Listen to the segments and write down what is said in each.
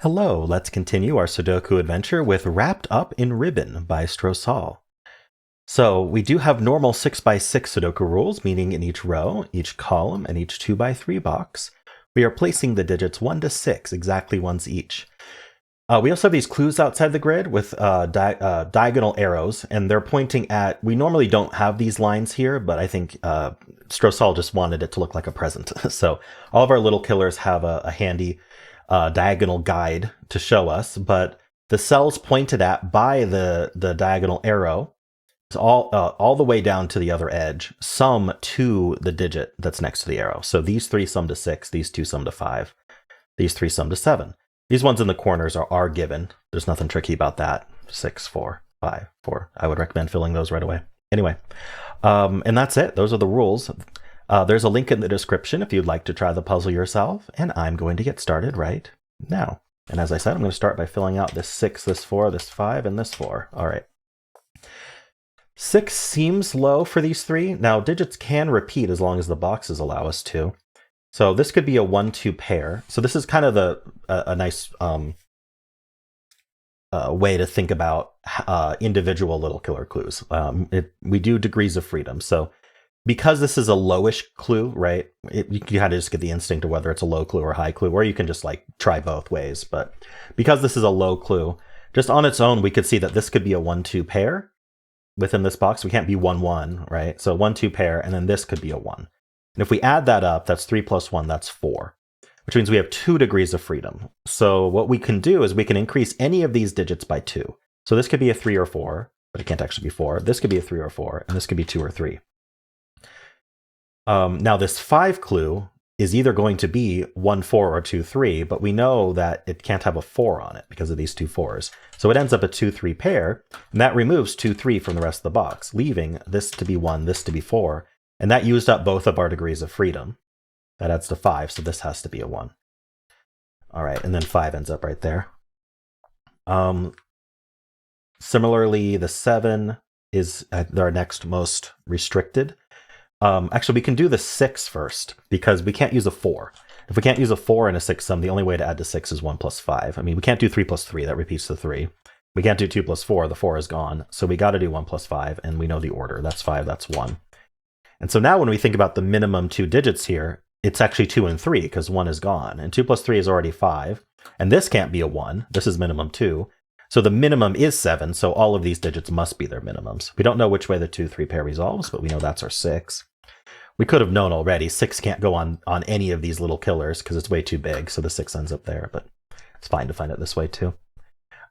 Hello, let's continue our Sudoku adventure with Wrapped Up in Ribbon by Strosahl. So we do have normal 6x6 Sudoku rules, meaning in each row, each column, and each 2x3 box, we are placing the digits 1 to 6, exactly once each. We also have these clues outside the grid with diagonal arrows, and they're pointing at, we normally don't have these lines here, but I think Strosahl just wanted it to look like a present. So all of our little killers have a handy diagonal guide to show us, but the cells pointed at by the diagonal arrow, all the way down to the other edge, sum to the digit that's next to the arrow. So these three sum to 6, these two sum to 5, these three sum to 7. These ones in the corners are given. There's nothing tricky about that. 6, 4, 5, 4. I would recommend filling those right away. Anyway, and that's it. Those are the rules. There's a link in the description if you'd like to try the puzzle yourself, and I'm going to get started right now. And as I said, I'm going to start by filling out this 6, this 4, this 5, and this 4. All right. 6 seems low for these three. Now, digits can repeat as long as the boxes allow us to. So this could be a 1-2 pair. So this is kind of a nice way to think about individual little killer clues. We do degrees of freedom. So because this is a lowish clue, right? You kind of just get the instinct of whether it's a low clue or high clue, or you can just like try both ways. But because this is a low clue, just on its own, we could see that this could be a 1-2 pair within this box. We can't be 1-1, right? So 1-2 pair, and then this could be a 1. And if we add that up, that's 3 plus 1, that's 4, which means we have 2 degrees of freedom. So what we can do is we can increase any of these digits by 2. So this could be a 3 or 4, but it can't actually be 4. This could be a 3 or 4, and this could be 2 or 3. Now this 5 clue is either going to be 1, 4 or 2, 3, but we know that it can't have a 4 on it because of these two 4s. So it ends up a 2-3 pair, and that removes 2, 3 from the rest of the box, leaving this to be 1, this to be 4, and that used up both of our degrees of freedom. That adds to 5, so this has to be a 1. All right, and then 5 ends up right there. Similarly, the 7 is our next most restricted. Actually, we can do the 6 first, because we can't use a 4. If we can't use a 4 and a 6 sum, the only way to add to 6 is 1 plus 5. I mean, we can't do 3 plus 3, that repeats the 3. We can't do 2 plus 4, the 4 is gone. So we got to do 1 plus 5, and we know the order. That's 5, that's 1. And so now when we think about the minimum 2 digits here, it's actually 2 and 3, because 1 is gone. And 2 plus 3 is already 5. And this can't be a 1. This is minimum 2. So the minimum is 7, so all of these digits must be their minimums. We don't know which way the 2-3 pair resolves, but we know that's our 6. We could have known already. 6 can't go on any of these little killers because it's way too big, so the 6 ends up there, but it's fine to find it this way too.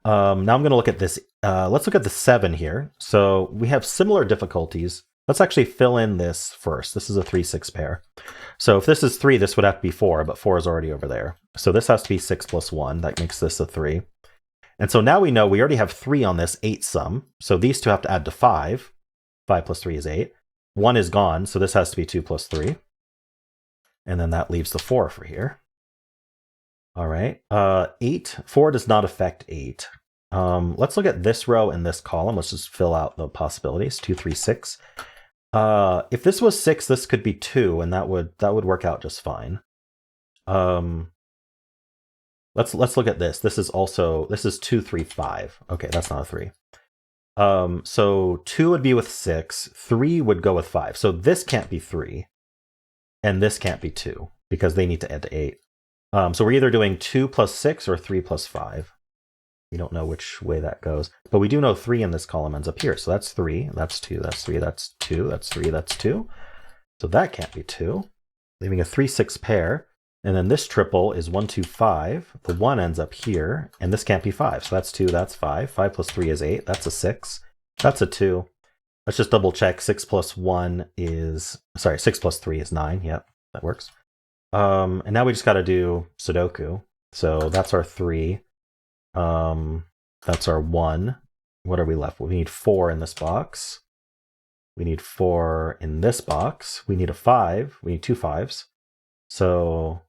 Now I'm going to look at this. Let's look at the 7 here. So we have similar difficulties. Let's actually fill in this first. This is a 3-6 pair. So if this is 3, this would have to be 4, but 4 is already over there. So this has to be 6 plus 1. That makes this a 3. And so now we know we already have 3 on this 8 sum. So these two have to add to 5. 5 plus 3 is 8. 1 is gone, so this has to be 2 plus 3. And then that leaves the 4 for here. All right. 4 does not affect 8. Let's look at this row and this column. Let's just fill out the possibilities. 2, 3, 6. If this was 6, this could be 2, and that would work out just fine. Let's look at this. This is 2, 3, 5. Okay, that's not a 3. So 2 would be with 6, 3 would go with 5. So this can't be 3, and this can't be 2, because they need to add to 8. So we're either doing 2 plus 6 or 3 plus 5. We don't know which way that goes, but we do know 3 in this column ends up here. So that's 3, that's 2, that's 3, that's 2, that's 3, that's 2. So that can't be 2, leaving a 3-6 pair. And then this triple is 1, 2, 5. The 1 ends up here, and this can't be 5. So that's 2, that's 5. 5 plus 3 is 8. That's a 6. That's a 2. Let's just double check. 6 plus 3 is 9. Yep, that works. And now we just got to do Sudoku. So that's our 3. That's our 1. What are we left with? We need 4 in this box. We need 4 in this box. We need a 5. We need 2 5s. So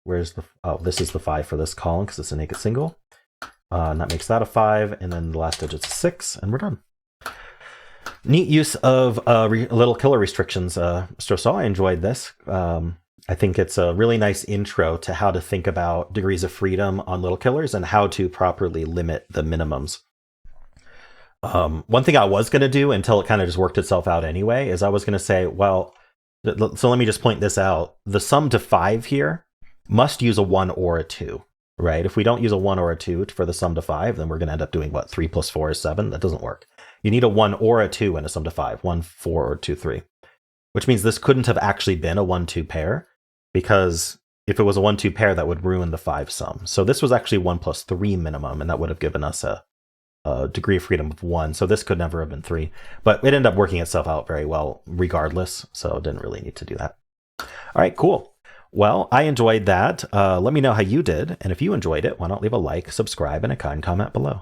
where's the... Oh, this is the 5 for this column because it's a naked single. And that makes that a 5. And then the last digit's a 6. And we're done. Neat use of little killer restrictions. Strosahl, I enjoyed this. I think it's a really nice intro to how to think about degrees of freedom on little killers and how to properly limit the minimums. One thing I was going to do until it kind of just worked itself out anyway is I was going to say, well, so let me just point this out. The sum to 5 here must use a 1 or a 2, right? If we don't use a 1 or a 2 for the sum to 5, then we're going to end up doing what? 3 plus 4 is 7? That doesn't work. You need a 1 or a 2 in a sum to 5. 1, 4, or 2, 3. Which means this couldn't have actually been a 1-2 pair, because if it was a 1-2 pair, that would ruin the 5 sum. So this was actually 1 plus 3 minimum, and that would have given us a degree of freedom of 1. So this could never have been 3. But it ended up working itself out very well regardless, so didn't really need to do that. All right, cool. Well, I enjoyed that. Let me know how you did, and if you enjoyed it, why not leave a like, subscribe, and a kind comment below.